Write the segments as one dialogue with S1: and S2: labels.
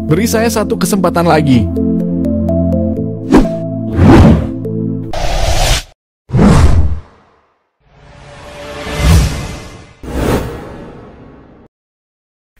S1: Beri saya satu kesempatan lagi.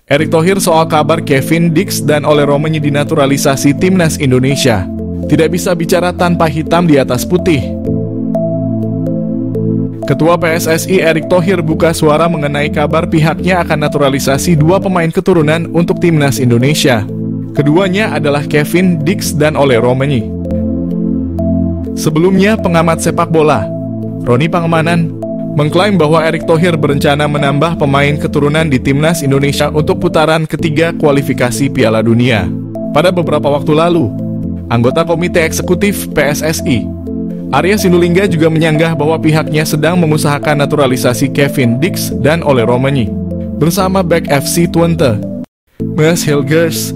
S1: Erick Thohir soal kabar Kevin Dix dan Ole Romagnoli dinaturalisasi timnas Indonesia. Tidak bisa bicara tanpa hitam di atas putih. Ketua PSSI Erick Thohir buka suara mengenai kabar pihaknya akan naturalisasi dua pemain keturunan untuk timnas Indonesia. Keduanya adalah Kevin Dix dan Ole Romagnoli. Sebelumnya, pengamat sepak bola Roni Pangemanan mengklaim bahwa Erick Thohir berencana menambah pemain keturunan di timnas Indonesia untuk putaran ketiga kualifikasi Piala Dunia. Pada beberapa waktu lalu, anggota Komite Eksekutif PSSI Arya Sinulinga juga menyanggah bahwa pihaknya sedang mengusahakan naturalisasi Kevin Dix dan Ole Romagnoli bersama bek FC Twente, Mees Hilgers.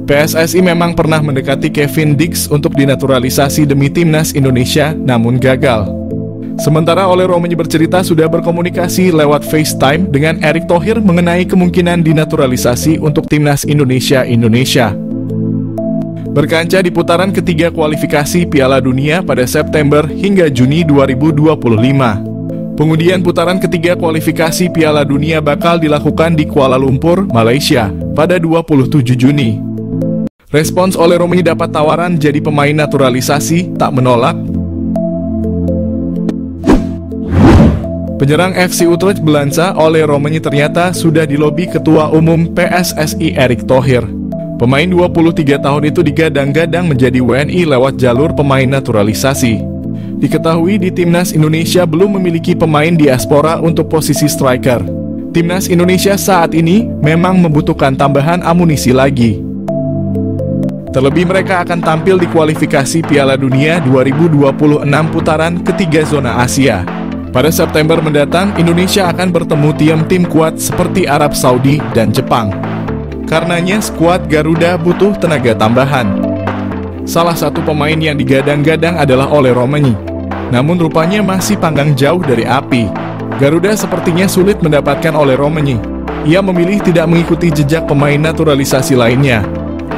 S1: PSSI memang pernah mendekati Kevin Dix untuk dinaturalisasi demi timnas Indonesia, namun gagal. Sementara Ole Romagnoli bercerita sudah berkomunikasi lewat FaceTime dengan Erick Thohir mengenai kemungkinan dinaturalisasi untuk timnas Indonesia. Berkaca di putaran ketiga kualifikasi Piala Dunia pada September hingga Juni 2025. Pengundian putaran ketiga kualifikasi Piala Dunia bakal dilakukan di Kuala Lumpur, Malaysia, pada 27 Juni. Respons Ole Romagnoli dapat tawaran jadi pemain naturalisasi, tak menolak. Penyerang FC Utrecht Belanza Ole Romagnoli ternyata sudah dilobi Ketua Umum PSSI Erick Thohir. Pemain 23 tahun itu digadang-gadang menjadi WNI lewat jalur pemain naturalisasi. Diketahui di timnas Indonesia belum memiliki pemain diaspora untuk posisi striker. Timnas Indonesia saat ini memang membutuhkan tambahan amunisi lagi. Terlebih mereka akan tampil di kualifikasi Piala Dunia 2026 putaran ketiga zona Asia. Pada September mendatang, Indonesia akan bertemu tim kuat seperti Arab Saudi dan Jepang. Karenanya skuad Garuda butuh tenaga tambahan. Salah satu pemain yang digadang-gadang adalah Ole Romagnoli. Namun rupanya masih panggang jauh dari api. Garuda sepertinya sulit mendapatkan Ole Romagnoli. Ia memilih tidak mengikuti jejak pemain naturalisasi lainnya.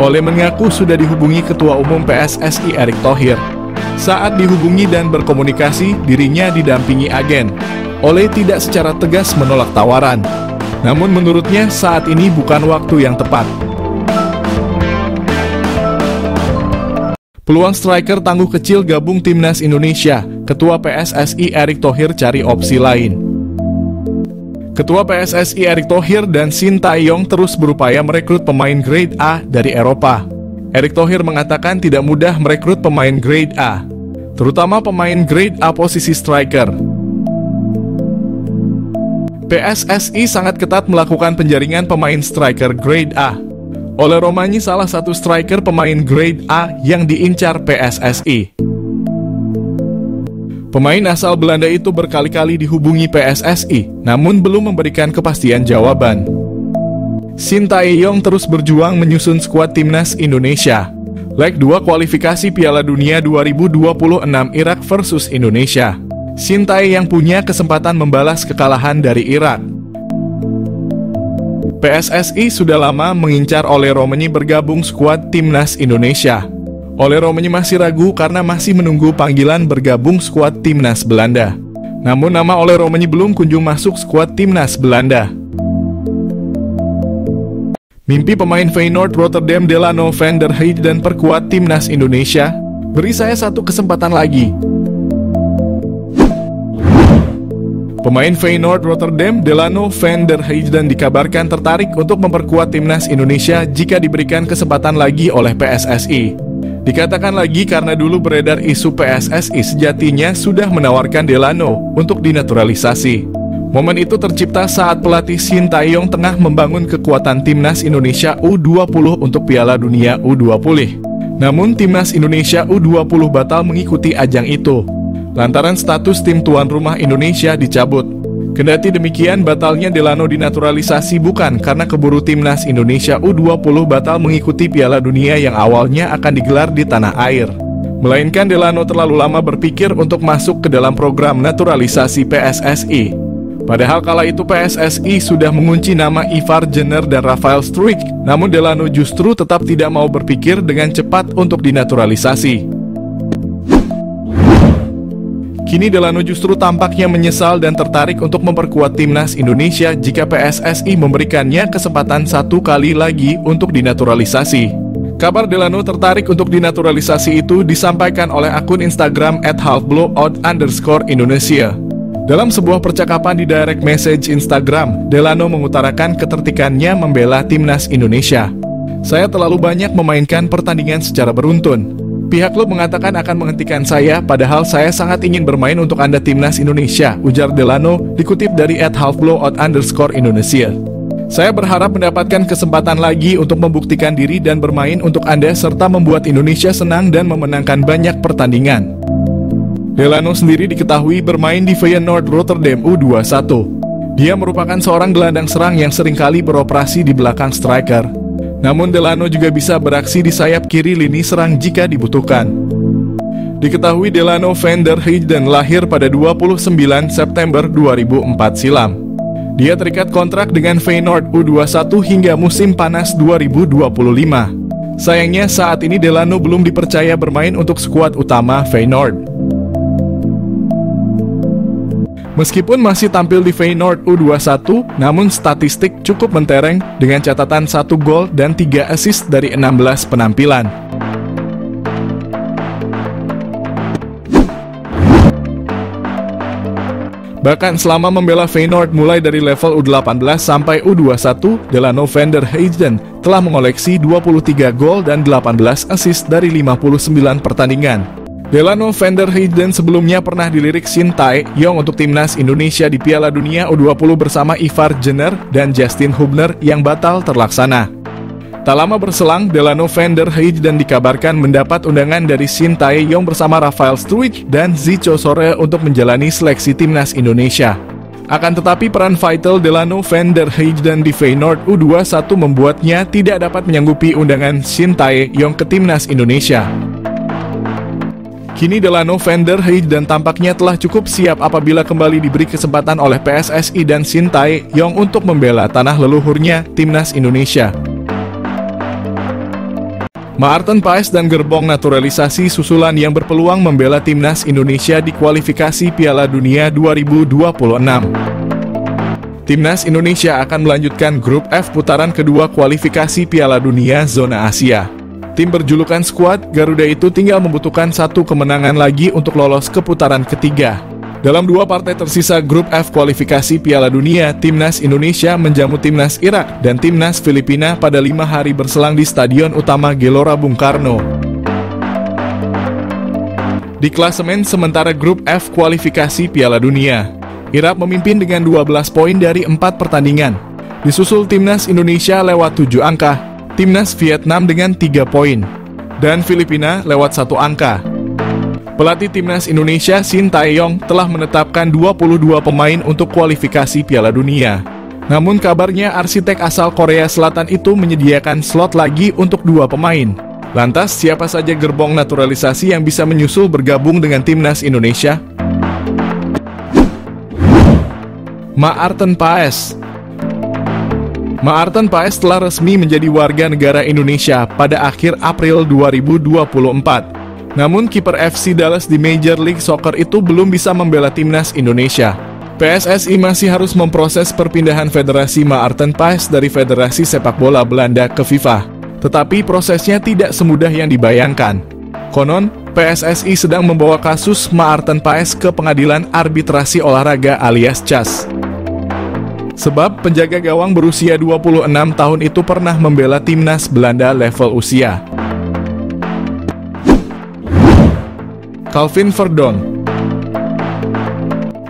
S1: Ole mengaku sudah dihubungi Ketua Umum PSSI Erick Thohir. Saat dihubungi dan berkomunikasi, dirinya didampingi agen. Ole tidak secara tegas menolak tawaran. Namun menurutnya saat ini bukan waktu yang tepat. Peluang striker tangguh kecil gabung timnas Indonesia. Ketua PSSI Erick Thohir cari opsi lain. Ketua PSSI Erick Thohir dan Shin Tae-yong terus berupaya merekrut pemain grade A dari Eropa. Erick Thohir mengatakan tidak mudah merekrut pemain grade A, terutama pemain grade A posisi striker. PSSI sangat ketat melakukan penjaringan pemain striker grade A. Ole Romagnoli salah satu striker pemain grade A yang diincar PSSI. Pemain asal Belanda itu berkali-kali dihubungi PSSI, namun belum memberikan kepastian jawaban. Shin Tae-yong terus berjuang menyusun skuad timnas Indonesia. Leg 2 kualifikasi Piala Dunia 2026 Irak versus Indonesia. Shin Tae yang punya kesempatan membalas kekalahan dari Irak. PSSI sudah lama mengincar Ole Romagnoli bergabung skuad timnas Indonesia. Ole Romagnoli masih ragu karena masih menunggu panggilan bergabung skuad timnas Belanda. Namun nama Ole Romagnoli belum kunjung masuk skuad timnas Belanda. Mimpi pemain Feyenoord Rotterdam Delano van der Heijden perkuat timnas Indonesia. Beri saya satu kesempatan lagi. Pemain Feyenoord Rotterdam Delano van der Heijden dikabarkan tertarik untuk memperkuat timnas Indonesia jika diberikan kesempatan lagi oleh PSSI. Dikatakan lagi karena dulu beredar isu PSSI sejatinya sudah menawarkan Delano untuk dinaturalisasi. Momen itu tercipta saat pelatih Shin Tae-yong tengah membangun kekuatan timnas Indonesia U20 untuk Piala Dunia U20. Namun timnas Indonesia U20 batal mengikuti ajang itu lantaran status tim tuan rumah Indonesia dicabut. Kendati demikian, batalnya Delano dinaturalisasi bukan karena keburu timnas Indonesia U20 batal mengikuti Piala Dunia yang awalnya akan digelar di tanah air, melainkan Delano terlalu lama berpikir untuk masuk ke dalam program naturalisasi PSSI. Padahal kala itu PSSI sudah mengunci nama Ivar Jenner dan Rafael Struijk, namun Delano justru tetap tidak mau berpikir dengan cepat untuk dinaturalisasi. Kini Delano justru tampaknya menyesal dan tertarik untuk memperkuat timnas Indonesia jika PSSI memberikannya kesempatan satu kali lagi untuk dinaturalisasi. Kabar Delano tertarik untuk dinaturalisasi itu disampaikan oleh akun Instagram @halfblowout_Indonesia. Dalam sebuah percakapan di direct message Instagram, Delano mengutarakan ketertikannya membela timnas Indonesia. "Saya terlalu banyak memainkan pertandingan secara beruntun. Pihak klub mengatakan akan menghentikan saya, padahal saya sangat ingin bermain untuk Anda timnas Indonesia," ujar Delano, dikutip dari @halfblowout_Indonesia. "Saya berharap mendapatkan kesempatan lagi untuk membuktikan diri dan bermain untuk Anda serta membuat Indonesia senang dan memenangkan banyak pertandingan." Delano sendiri diketahui bermain di Feyenoord Rotterdam U21. Dia merupakan seorang gelandang serang yang seringkali beroperasi di belakang striker. Namun Delano juga bisa beraksi di sayap kiri lini serang jika dibutuhkan. Diketahui Delano van der Heijden lahir pada 29 September 2004 silam. Dia terikat kontrak dengan Feyenoord U21 hingga musim panas 2025. Sayangnya saat ini Delano belum dipercaya bermain untuk skuad utama Feyenoord. Meskipun masih tampil di Feyenoord U21, namun statistik cukup mentereng dengan catatan 1 gol dan 3 assist dari 16 penampilan. Bahkan selama membela Feyenoord mulai dari level U18 sampai U21, Delano van der Heijden telah mengoleksi 23 gol dan 18 assist dari 59 pertandingan. Delano van der Heijden sebelumnya pernah dilirik Shin Tae-yong untuk timnas Indonesia di Piala Dunia U20 bersama Ivar Jenner dan Justin Hubner yang batal terlaksana. Tak lama berselang, Delano van der Heijden dikabarkan mendapat undangan dari Shin Tae-yong bersama Rafael Struijk dan Zico Sore untuk menjalani seleksi timnas Indonesia. Akan tetapi peran vital Delano van der Heijden di Feyenoord U21 membuatnya tidak dapat menyanggupi undangan Shin Tae-yong ke timnas Indonesia. Kini Delano van der Heijden tampaknya telah cukup siap apabila kembali diberi kesempatan oleh PSSI dan Shin Tae-yong untuk membela tanah leluhurnya, timnas Indonesia. Maarten Paes dan gerbong naturalisasi susulan yang berpeluang membela timnas Indonesia di kualifikasi Piala Dunia 2026. Timnas Indonesia akan melanjutkan grup F putaran kedua kualifikasi Piala Dunia zona Asia. Tim berjulukan skuad Garuda itu tinggal membutuhkan 1 kemenangan lagi untuk lolos ke putaran ketiga. Dalam 2 partai tersisa grup F kualifikasi Piala Dunia, timnas Indonesia menjamu timnas Irak dan timnas Filipina pada 5 hari berselang di Stadion Utama Gelora Bung Karno. Di klasemen sementara grup F kualifikasi Piala Dunia, Irak memimpin dengan 12 poin dari 4 pertandingan. Disusul timnas Indonesia lewat 7 angka, timnas Vietnam dengan 3 poin, dan Filipina lewat 1 angka. Pelatih timnas Indonesia Shin Tae-yong telah menetapkan 22 pemain untuk kualifikasi Piala Dunia. Namun kabarnya arsitek asal Korea Selatan itu menyediakan slot lagi untuk 2 pemain. Lantas siapa saja gerbong naturalisasi yang bisa menyusul bergabung dengan timnas Indonesia? Maarten Paes. Maarten Paes telah resmi menjadi warga negara Indonesia pada akhir April 2024. Namun kiper FC Dallas di Major League Soccer itu belum bisa membela timnas Indonesia. PSSI masih harus memproses perpindahan federasi Maarten Paes dari Federasi Sepak Bola Belanda ke FIFA. Tetapi prosesnya tidak semudah yang dibayangkan. Konon, PSSI sedang membawa kasus Maarten Paes ke Pengadilan Arbitrasi Olahraga alias CAS. Sebab penjaga gawang berusia 26 tahun itu pernah membela timnas Belanda level usia. Calvin Verdonk.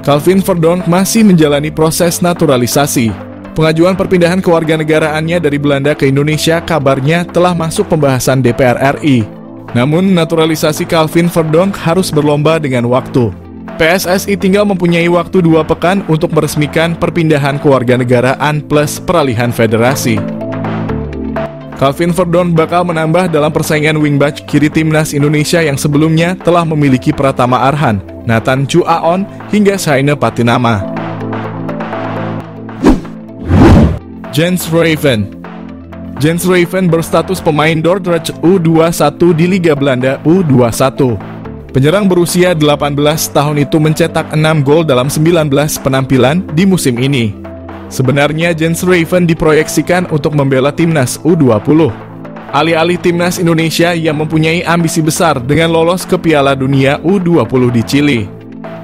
S1: Calvin Verdonk masih menjalani proses naturalisasi. Pengajuan perpindahan kewarganegaraannya dari Belanda ke Indonesia kabarnya telah masuk pembahasan DPR RI. Namun naturalisasi Calvin Verdonk harus berlomba dengan waktu. PSSI tinggal mempunyai waktu 2 pekan untuk meresmikan perpindahan kewarganegaraan plus peralihan federasi. Calvin Verdonk bakal menambah dalam persaingan wingback kiri timnas Indonesia yang sebelumnya telah memiliki Pratama Arhan, Nathan Chu Aon, hingga Shaine Patinama. Jens Ruijven. Jens Ruijven berstatus pemain Dordrecht U21 di Liga Belanda U21. Penyerang berusia 18 tahun itu mencetak 6 gol dalam 19 penampilan di musim ini. Sebenarnya Jens Ruijven diproyeksikan untuk membela timnas U20. Alih-alih timnas Indonesia yang mempunyai ambisi besar dengan lolos ke Piala Dunia U20 di Chili.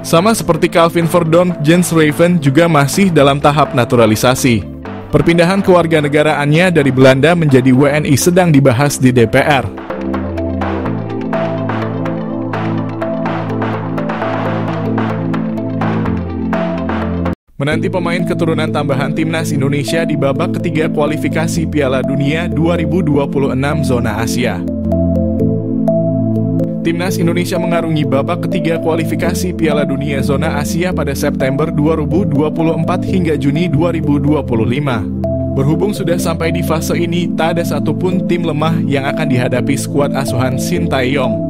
S1: Sama seperti Calvin Verdonk, Jens Ruijven juga masih dalam tahap naturalisasi. Perpindahan kewarganegaraannya dari Belanda menjadi WNI sedang dibahas di DPR. Menanti pemain keturunan tambahan timnas Indonesia di babak ketiga kualifikasi Piala Dunia 2026 zona Asia. Timnas Indonesia mengarungi babak ketiga kualifikasi Piala Dunia zona Asia pada September 2024 hingga Juni 2025. Berhubung sudah sampai di fase ini, tak ada satupun tim lemah yang akan dihadapi skuad asuhan Sintayong.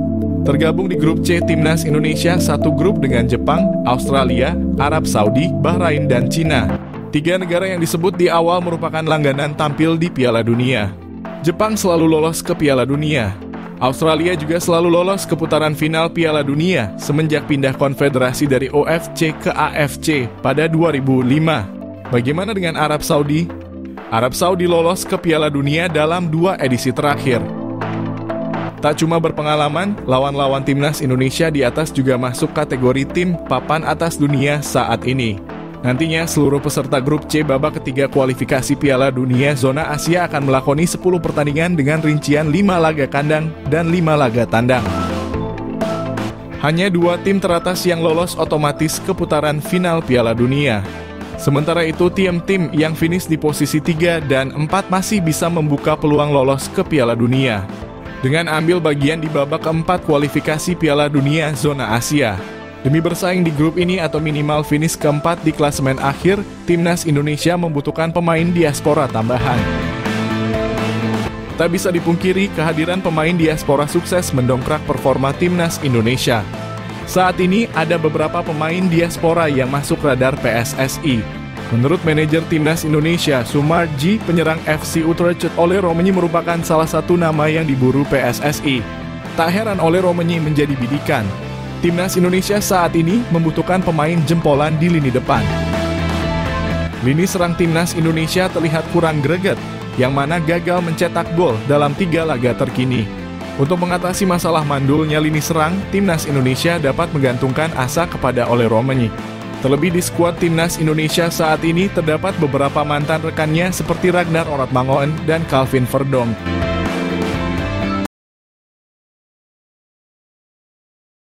S1: Tergabung di grup C Timnas Indonesia satu grup dengan Jepang, Australia, Arab Saudi, Bahrain, dan Cina. Tiga negara yang disebut di awal merupakan langganan tampil di Piala Dunia. Jepang selalu lolos ke Piala Dunia. Australia juga selalu lolos ke putaran final Piala Dunia semenjak pindah konfederasi dari OFC ke AFC pada 2005. Bagaimana dengan Arab Saudi? Arab Saudi lolos ke Piala Dunia dalam 2 edisi terakhir. Tak cuma berpengalaman, lawan-lawan timnas Indonesia di atas juga masuk kategori tim papan atas dunia saat ini. Nantinya seluruh peserta grup C babak ketiga kualifikasi Piala Dunia zona Asia akan melakoni 10 pertandingan dengan rincian 5 laga kandang dan 5 laga tandang. Hanya 2 tim teratas yang lolos otomatis ke putaran final Piala Dunia. Sementara itu tim-tim yang finish di posisi 3 dan 4 masih bisa membuka peluang lolos ke Piala Dunia dengan ambil bagian di babak keempat kualifikasi Piala Dunia zona Asia. Demi bersaing di grup ini atau minimal finish keempat di klasemen akhir, timnas Indonesia membutuhkan pemain diaspora tambahan. Tak bisa dipungkiri, kehadiran pemain diaspora sukses mendongkrak performa timnas Indonesia. Saat ini ada beberapa pemain diaspora yang masuk radar PSSI. Menurut manajer timnas Indonesia, Sumarji, penyerang FC Utrecht Ole Romenyi merupakan salah satu nama yang diburu PSSI. Tak heran Ole Romenyi menjadi bidikan. Timnas Indonesia saat ini membutuhkan pemain jempolan di lini depan. Lini serang timnas Indonesia terlihat kurang greget, yang mana gagal mencetak gol dalam 3 laga terkini. Untuk mengatasi masalah mandulnya lini serang, timnas Indonesia dapat menggantungkan asa kepada Ole Romenyi. Terlebih di skuad timnas Indonesia saat ini terdapat beberapa mantan rekannya seperti Ragnar Oratmangoen dan Calvin Verdonk.